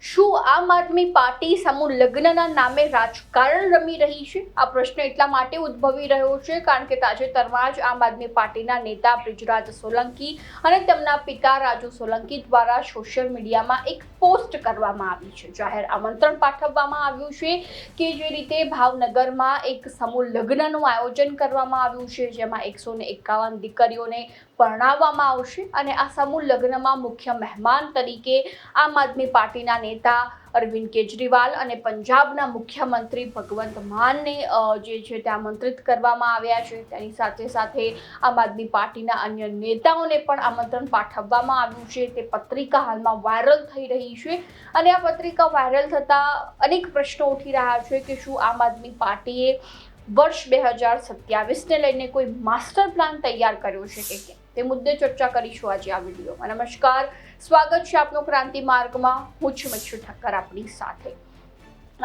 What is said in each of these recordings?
શું આમ આદમી પાર્ટી સમૂહ લગ્નના નામે રાજકારણ રમી રહી છે? આ પ્રશ્ન એટલા માટે ઉદ્ભવી રહ્યો છે કારણ કે તાજેતરમાં જ આમ આદમી પાર્ટીના નેતા બ્રિજરાજ સોલંકી અને તેમના પિતા રાજુ સોલંકી દ્વારા સોશિયલ મીડિયામાં એક પોસ્ટ કરવામાં આવી છે. જાહેર આમંત્રણ પાઠવવામાં આવ્યું છે કે જે રીતે ભાવનગરમાં એક સમૂહ લગ્નનું આયોજન કરવામાં આવ્યું છે, જેમાં 151 દીકરીઓને પરણાવવામાં આવશે અને આ સમૂહ લગ્નમાં મુખ્ય મહેમાન તરીકે આમ આદમી પાર્ટીના નેતા અરવિંદ કેજરીવાલ અને પંજાબના મુખ્યમંત્રી ભગવંત માનને જે છે તે આમંત્રિત કરવામાં આવ્યા છે. તેની સાથે સાથે આમ આદમી પાર્ટીના અન્ય નેતાઓને પણ આમંત્રણ પાઠવવામાં આવ્યું છે. તે પત્રિકા હાલમાં વાયરલ થઈ રહી છે અને આ પત્રિકા વાયરલ થતાં અનેક પ્રશ્નો ઉઠી રહ્યા છે કે શું આમ આદમી પાર્ટીએ વર્ષ 2027ને લઈને કોઈ માસ્ટર પ્લાન તૈયાર કર્યો છે કે કેમ? તે મુદ્દે ચર્ચા કરીશું આજે આ વિડીયોમાં. નમસ્કાર, સ્વાગત છે આપનો ક્રાંતિ માર્ગમાં. હું છું મિક્ષુ ઠક્કર આપણી સાથે.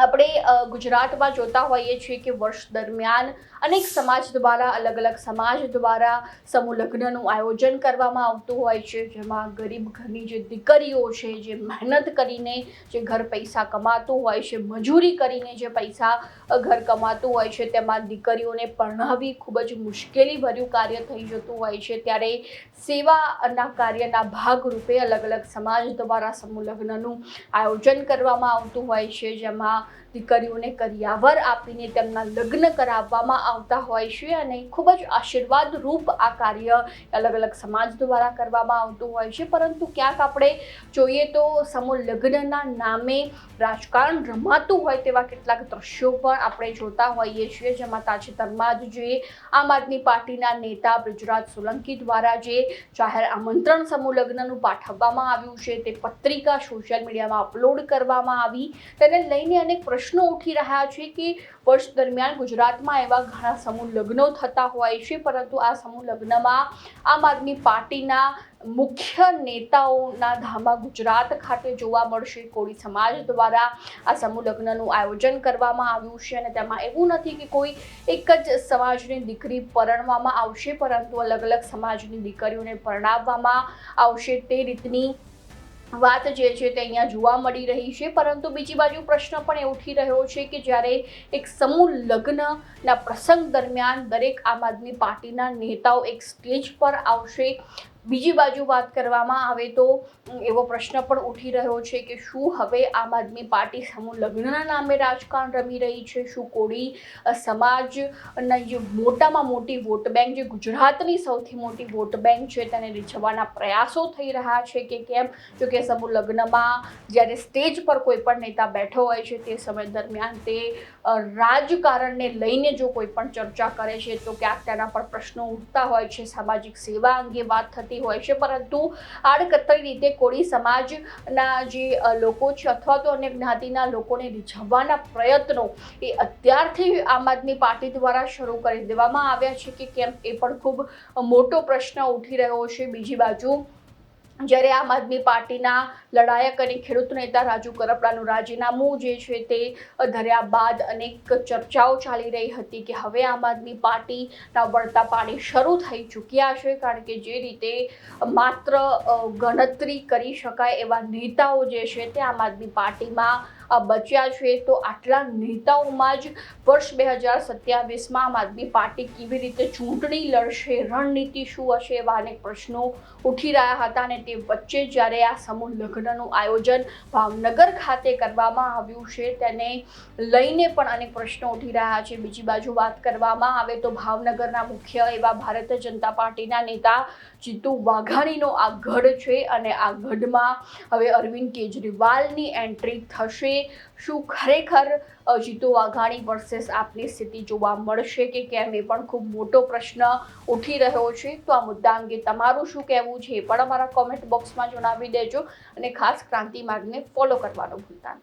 આપણે ગુજરાતમાં જોતા હોઈએ છીએ કે વર્ષ દરમિયાન અનેક સમાજ દ્વારા અલગ અલગ સમાજ દ્વારા સમૂહ લગ્નનું આયોજન કરવામાં આવતું હોય છે, જેમાં ગરીબ ઘરની જે દીકરીઓ છે, જે મહેનત કરીને જે ઘર પૈસા કમાતું હોય છે, મજૂરી કરીને જે પૈસા ઘર કમાતું હોય છે, તેમાં દીકરીઓને પરણાવવી ખૂબ જ મુશ્કેલીભર્યું કાર્ય થઈ જતું હોય છે. ત્યારે સેવાના કાર્યના ભાગરૂપે અલગ અલગ સમાજ દ્વારા સમૂહ લગ્નનું આયોજન કરવામાં આવતું હોય છે, જેમાં દીકરીઓને કરિયાવર આપીને તેમના લગ્ન કરાવવામાં આવતા હોય છે અને ખૂબ જ આશીર્વાદ રૂપ આ કાર્ય અલગ અલગ સમાજ દ્વારા કરવામાં આવતું હોય છે. પરંતુ ક્યાંક આપણે જોઈએ તો સમૂહ લગ્નના નામે રાજકારણ રમાતું હોય તેવા કેટલાક દ્રશ્યો પણ આપણે જોતા હોઈએ છીએ, જેમાં તાજેતરમાં જ જે આમ આદમી પાર્ટીના નેતા બ્રિજરાજ સોલંકી દ્વારા જે જાહેર આમંત્રણ સમૂહ લગ્નનું પાઠવવામાં આવ્યું છે, તે પત્રિકા સોશિયલ મીડિયામાં અપલોડ કરવામાં આવી. તેને લઈને અનેક પ્રશ્નો ઉઠી રહ્યા છે કે વર્ષ દરમિયાન ગુજરાતમાં એવા ઘણા સમૂહ લગ્નો થતા હોય છે, પરંતુ આ સમૂહ લગ્નમાં આમ આદમી પાર્ટીના મુખ્ય નેતાઓના ધામા ગુજરાત ખાતે જોવા મળશે. કોળી સમાજ દ્વારા આ સમૂહ લગ્નનું આયોજન કરવામાં આવ્યું છે અને તેમાં એવું નથી કે કોઈ એક જ સમાજની દીકરી પરણવામાં આવશે, પરંતુ અલગ અલગ સમાજની દીકરીઓને પરણાવવામાં આવશે. તે રીતની વાત જે છે તે અહીંયા જોવા મળી રહી છે. પરંતુ બીજી બાજુ પ્રશ્ન પણ એ ઉઠી રહ્યો છે કે જ્યારે એક સમૂહ લગ્નના પ્રસંગ દરમિયાન દરેક આમ આદમી પાર્ટીના નેતાઓ એક સ્ટેજ પર આવશે, બીજી બાજુ વાત કરવામાં આવે તો એવો પ્રશ્ન પણ ઉઠી રહ્યો છે કે શું હવે આમ આદમી પાર્ટી સમૂહ લગ્નના નામે રાજકારણ રમી રહી છે? શું કોળી સમાજના જે મોટામાં મોટી વોટ બેંક, જે ગુજરાતની સૌથી મોટી વોટ બેંક છે, તેને રીઝવવાના પ્રયાસો થઈ રહ્યા છે કે કેમ? જો કે સમૂહ લગ્નમાં જ્યારે સ્ટેજ પર કોઈ પણ નેતા બેઠો હોય છે તે સમય દરમિયાન તે રાજકારણને લઈને જો કોઈ પણ ચર્ચા કરે છે તો ક્યાંક તેના પર પ્રશ્નો ઉઠતા હોય છે, સામાજિક સેવા અંગે વાત થતી હોય છે. પરંતુ આડકતરી રીતે કોળી સમાજના જે લોકો છે અથવા તો અન્ય જ્ઞાતિના લોકોને રીઝવવાના પ્રયત્નો એ અત્યારથી આમ આદમી પાર્ટી દ્વારા શરૂ કરી દેવામાં આવ્યા છે કે કેમ, એ પણ ખૂબ મોટો પ્રશ્ન ઉઠી રહ્યો છે. બીજી બાજુ જ્યારે આમ આદમી પાર્ટીના લડાયક અને ખેડૂત નેતા રાજુ કરપડાનું રાજીનામું જે છે તે ધર્યા બાદ અનેક ચર્ચાઓ ચાલી રહી હતી કે હવે આમ આદમી પાર્ટીના વળતા પાણી શરૂ થઈ ચૂક્યા છે, કારણ કે જે રીતે માત્ર ગણતરી કરી શકાય એવા નેતાઓ જે છે તે આમ આદમી પાર્ટીમાં બચ્યા છે, તો આટલા નેતાઓમાં જ વર્ષ 2027માં આમ આદમી પાર્ટી કેવી રીતે ચૂંટણી લડશે, રણનીતિ શું હશે, એવા અનેક પ્રશ્નો ઉઠી રહ્યા હતા. અને તે વચ્ચે જ્યારે આ સમૂહ લગ્નનું આયોજન ભાવનગર ખાતે કરવામાં આવ્યું છે, તેને લઈને પણ અનેક પ્રશ્નો ઉઠી રહ્યા છે. બીજી બાજુ વાત કરવામાં આવે તો ભાવનગરના મુખ્ય એવા ભારતીય જનતા પાર્ટીના નેતા જીતુ વાઘાણીનો આ ગઢ છે અને આ ગઢમાં હવે અરવિંદ કેજરીવાલની એન્ટ્રી થશે. શું ખરેખર જીતુ વાઘાણી વર્સેસ આપની સ્થિતિ જોવા મળશે કે કેમ, એ પણ ખૂબ મોટો પ્રશ્ન ઉઠી રહ્યો છે. તો આ મુદ્દા અંગે તમારું શું કહેવું છે એ પણ અમારા કોમેન્ટ બોક્સમાં જણાવી દેજો અને ખાસ ક્રાંતિ માર્ગને ફોલો કરવાનું ભૂલતા નહીં.